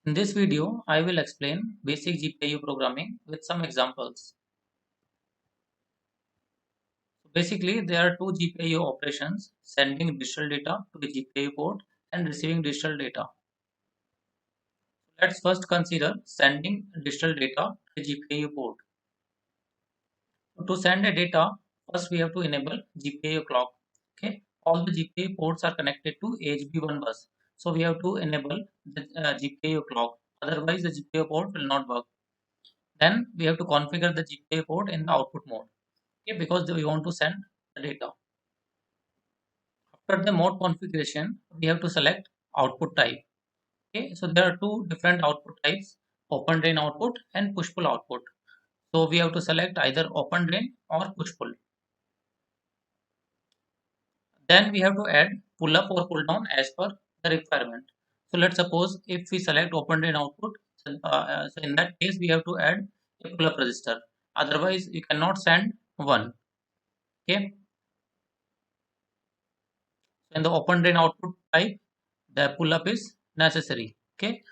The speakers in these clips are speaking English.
In this video, I will explain basic GPIO programming with some examples. Basically, there are two GPIO operations, sending digital data to the GPIO port and receiving digital data. Let's first consider sending digital data to the GPIO port. To send a data, first we have to enable GPIO clock. Okay, all the GPIO ports are connected to HB1 bus. So we have to enable the GPIO clock. Otherwise, the GPIO port will not work. Then we have to configure the GPIO port in the output mode. Okay, because we want to send the data. After the mode configuration, we have to select output type. Okay, so there are two different output types, open drain output and push pull output. So we have to select either open drain or push pull. Then we have to add pull up or pull down as per the requirement. So let's suppose if we select open drain output, so in that case we have to add a pull up register. Otherwise, you cannot send one. Okay, so in the open drain output type, the pull up is necessary. Okay,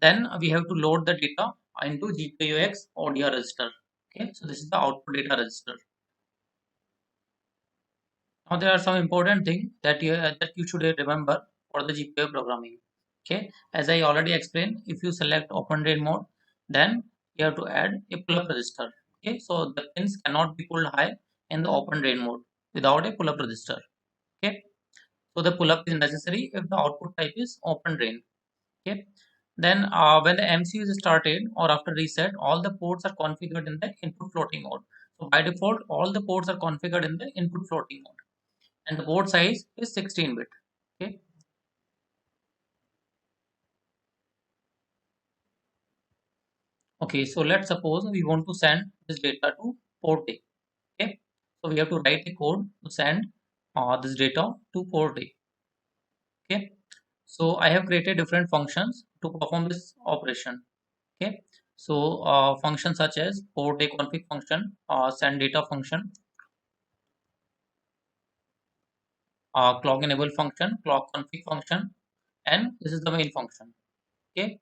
then we have to load the data into GPIOX ODR register. Okay, so this is the output data register. Now there are some important things that you should remember for the GPIO programming. Okay, as I already explained, if you select open drain mode, then you have to add a pull up register. Okay, so the pins cannot be pulled high in the open drain mode without a pull up register. Okay, so the pull up is necessary if the output type is open drain. Okay, then when the MCU is started or after reset, all the ports are configured in the input floating mode. So by default, all the ports are configured in the input floating mode, and the port size is 16 bit. Okay, okay, so let's suppose we want to send this data to port A. Okay, so we have to write a code to send this data to port A. Okay, so I have created different functions to perform this operation. Okay, so functions such as port A config function, send data function, clock enable function, clock config function, and this is the main function. Okay,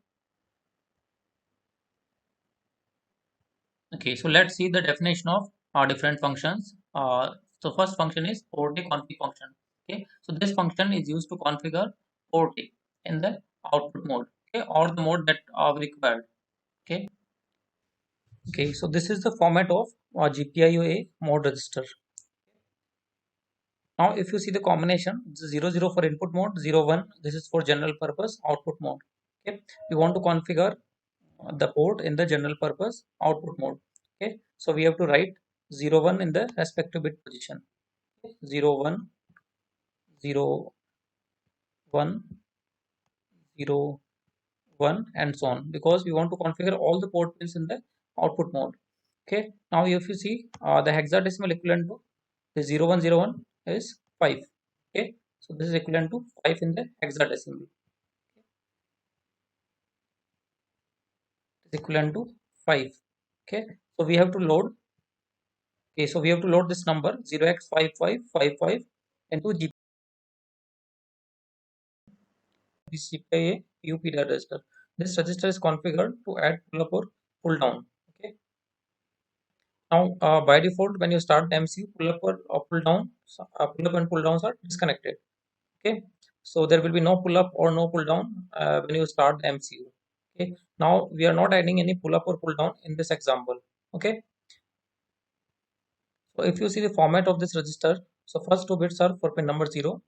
okay, so let's see the definition of different functions. So first function is port A config function. Okay, so this function is used to configure port A in the output mode. Okay, or the mode that required. Okay, okay, so this is the format of GPIO mode register. Now, if you see the combination, 00 for input mode, 01, this is for general purpose output mode. Okay, we want to configure the port in the general purpose output mode. Okay, so we have to write 01 in the respective bit position. Okay, 01, 01, 01, and so on, because we want to configure all the port pins in the output mode. Okay, now if you see the hexadecimal equivalent to the 0101 is 5. Okay, so this is equivalent to 5 in the hexadecimal. Is equivalent to 5. Okay, so we have to load. Okay, so we have to load this number 0x5555 into GPIA UP data register. This register is configured to add pull up or pull down. Okay, now by default, when you start the MCU, pull up or pull down, pull up and pull downs are disconnected. Okay, so there will be no pull up or no pull down when you start the MCU. Okay, now we are not adding any pull up or pull down in this example. Okay, so if you see the format of this register, so first two bits are for pin number 0,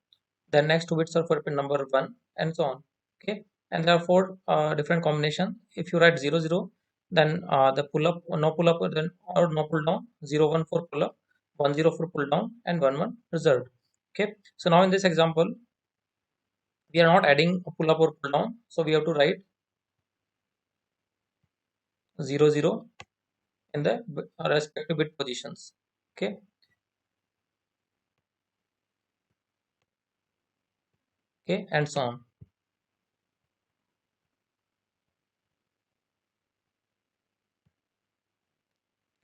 then next two bits are for pin number 1, and so on. Okay, and there are four different combinations. If you write 00, then the pull up or no pull up, then or no pull down, 01 for pull up, 10 for pull down, and 11 reserved. Okay, so now in this example, we are not adding a pull up or pull down, so we have to write 00 in the respective bit positions. Okay, okay, and so on.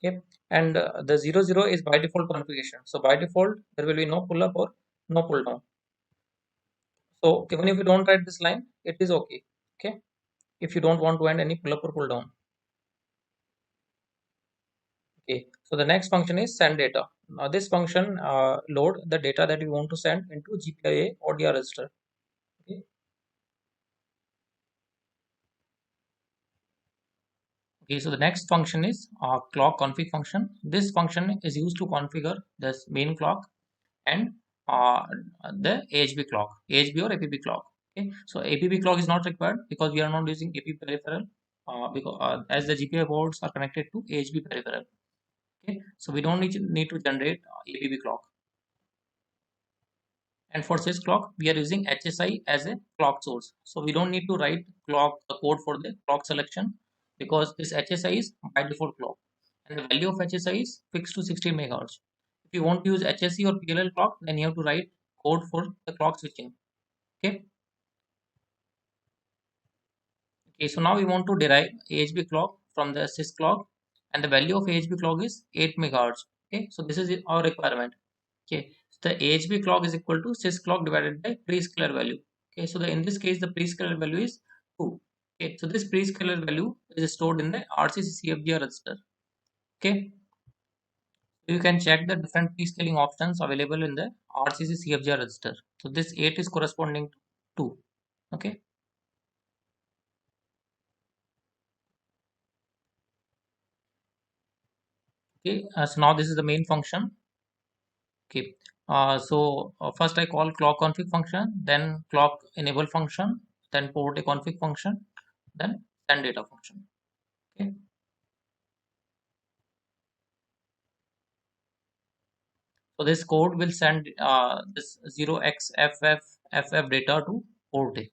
Okay, and the 00 is by default configuration. So by default, there will be no pull up or no pull down. So even if you don't write this line, it is okay. Okay, if you don't want to end any pull up or pull down. Okay, so the next function is send data. Now this function load the data that you want to send into GPIO ODR register. Okay. Okay, so the next function is clock config function. This function is used to configure this main clock and the AHB clock, AHB or APB clock. Okay, so APB clock is not required because we are not using AP peripheral because as the GPIO boards are connected to AHB peripheral. Okay, so we don't need to generate APB clock. And for sys clock, we are using HSI as a clock source. So we don't need to write clock code for the clock selection because this HSI is by default clock. And the value of HSI is fixed to 16 megahertz. If you want to use HSC or PLL clock, then you have to write code for the clock switching. Okay. Okay, so now we want to derive AHB clock from the sys clock, and the value of AHB clock is 8 megahertz. Okay, so this is our requirement. Okay, so the AHB clock is equal to sys clock divided by prescaler value. Okay, so in this case the prescaler value is 2. Okay, so this prescaler value is stored in the RCC CFGR register. Okay, so you can check the different prescaling options available in the RCC CFGR register. So this 8 is corresponding to 2. Okay. Okay, so now this is the main function. Okay, so first I call clock config function, then clock enable function, then port a config function, then send data function. Okay, so this code will send this 0xFFFF data to port A.